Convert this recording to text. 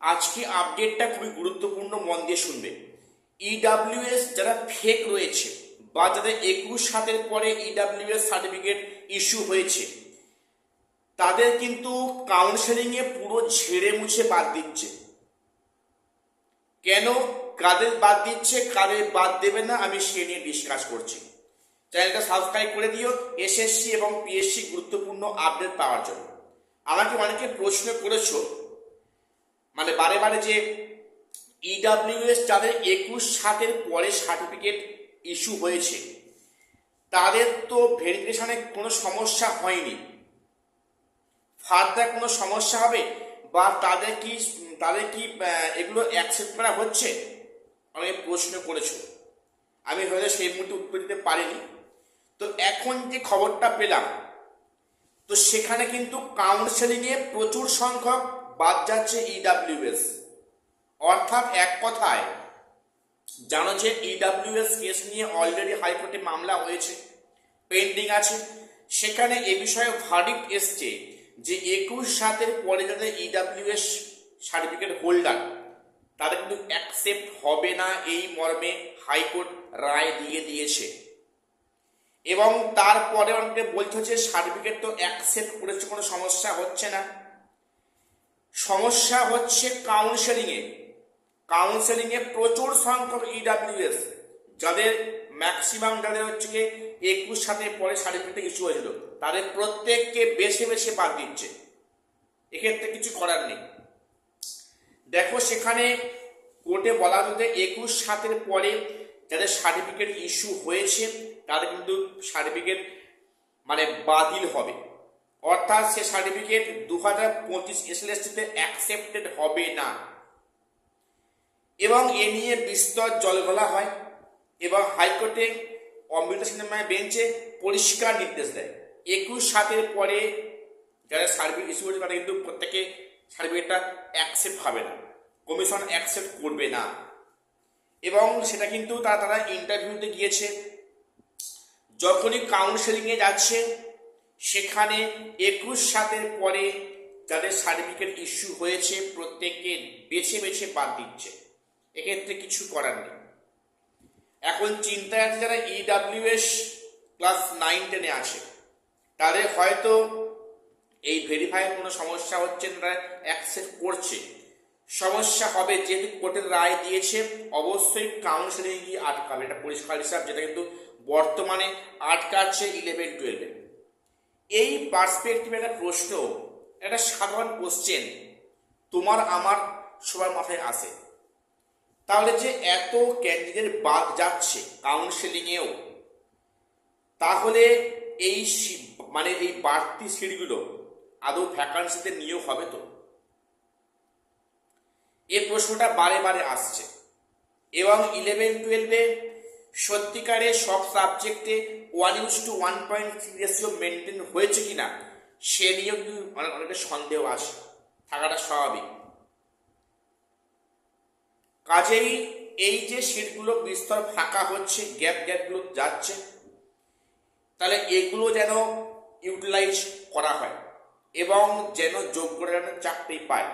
আজকে আপডেটটা খুবই গুরুত্বপূর্ণ, মন দিয়ে শুনবে। ইডাব্লিউএস যারা ফেক রয়েছে বা যাদের 21/7 পরে ইডাব্লিউএস সার্টিফিকেট ইস্যু হয়েছে, তাদের কিন্তু কাউন্সেলিংয়ে পুরো ঝেড়ে মুছে বাদ দিচ্ছে। কেন, কাদের বাদ দিচ্ছে, কাদের বাদ দেবে না, আমি সে নিয়ে ডিসকাস করছি। চ্যানেলটা সাবস্ক্রাইব করে দিও এসএসসি এবং পিএসসি গুরুত্বপূর্ণ আপডেট পাওয়ার জন্য। আমাকে অনেকে প্রশ্ন করেছো মানে বারে বারে যে ইডাব্লিউএস যাদের 21/7 পরে সার্টিফিকেট ইস্যু হয়েছে, তাদের তো ভেরিফিকেশনে কোনো সমস্যা হয়নি, ফার্দার কোনো সমস্যা হবে বা তাদের কি এগুলো অ্যাকসেপ্ট করা হচ্ছে, অনেকে প্রশ্ন করেছো। আমি হয়তো সেই মুহূর্তে উত্তর দিতে পারিনি। তো এখন যে খবরটা পেলাম, তো সেখানে কিন্তু কাউন্সেলিংয়ে প্রচুর সংখ্যক বাদ যাচ্ছে ইডাব্লিউএস। অর্থাৎ এক কথায় জানো যে ইডাব্লিউএস কেস নিয়ে অলরেডি হাইকোর্টে মামলা হয়েছে, পেন্ডিং আছে। সেখানে এ বিষয়ে ভার্ডিক্ট এসছে যে 21/7 পরে যাদের ইডাব্লিউএস সার্টিফিকেট হোল্ডার, তাদের কিন্তু অ্যাকসেপ্ট হবে না, এই মর্মে হাইকোর্ট রায় দিয়ে দিয়েছে। এবং তারপরে অনেকে বলতে হচ্ছে সার্টিফিকেট তো অ্যাকসেপ্ট করেছে, কোনো সমস্যা হচ্ছে না। সমস্যা হচ্ছে কাউন্সেলিংয়ে প্রচুর সংখ্যক ইডাব্লিউএস যাদের ম্যাক্সিমাম যাদের হচ্ছে গিয়ে 21/7 পরে সার্টিফিকেট ইস্যু হয়েছিল, তাদের প্রত্যেককে বেছে বেছে বাদ দিচ্ছে। এক্ষেত্রে কিছু করার নেই। দেখো, সেখানে কোর্টে বলা হচ্ছে 21/7 পরে যাদের সার্টিফিকেট ইস্যু হয়েছে তাদের কিন্তু সার্টিফিকেট মানে বাতিল হবে, অর্থাৎ সে সার্টিফিকেট 2025 এসএলএসটিতে অ্যাকসেপ্টেড হবে না। এবং এ নিয়ে বিস্তর জলঘোলা হয় এবং হাইকোর্টে অমৃতা সিনহার বেঞ্চে পরিষ্কার নির্দেশ দেয় 21/7 পরে যারা সার্টিফিকেট ইস্যু হয়েছে তারা কিন্তু প্রত্যেকে সার্টিফিকেটটা অ্যাকসেপ্ট হবে না, কমিশন অ্যাকসেপ্ট করবে না। এবং সেটা কিন্তু তারা ইন্টারভিউতে গিয়েছে, যখনই কাউন্সেলিংয়ে যাচ্ছে সেখানে 21/7 পরে যাদের সার্টিফিকেট ইস্যু হয়েছে প্রত্যেককে বেছে বেছে বাদ দিচ্ছে। এক্ষেত্রে কিছু করার নেই। এখন চিন্তায় আছে যারা ইডাব্লিউএস ক্লাস 9-10 আছে, তাদের হয়তো এই ভেরিফাই কোনো সমস্যা হচ্ছে না, তারা অ্যাকসেপ্ট করছে। সমস্যা হবে যেহেতু কোর্টের রায় দিয়েছে, অবশ্যই কাউন্সেলিং গিয়ে আটকাবে, এটা পরিষ্কার হিসাব, যেটা কিন্তু বর্তমানে আটকাচ্ছে 11-12-এ। এই পার্সপেক্টিভে একটা প্রশ্ন, একটা সাধারণ কোশ্চেন তোমার আমার সবার মাথায় আসে, তাহলে যে এত ক্যান্ডিডেট বাদ যাচ্ছে কাউন্সেলিংয়েও, তাহলে এই মানে এই বাড়তি সিটগুলো আদৌ ভ্যাকান্সিতে নিয়োগ হবে তো? এই প্রশ্নটা বারে বারে আসছে। এবং 11-12-এ সত্যিকারে সব সাবজেক্টে 1:1.3 রেশিও মেনটেন হয়েছে কিনা সে নিয়েও কিন্তু অনেকটা সন্দেহ আসে, থাকাটা স্বাভাবিক। কাজেই এই যে সিটগুলো বিস্তর ফাঁকা হচ্ছে, গ্যাপগুলো যাচ্ছে, তাহলে এগুলো যেন ইউটিলাইজ করা হয় এবং যেন যোগ্যরা যেন চাকরি পায়।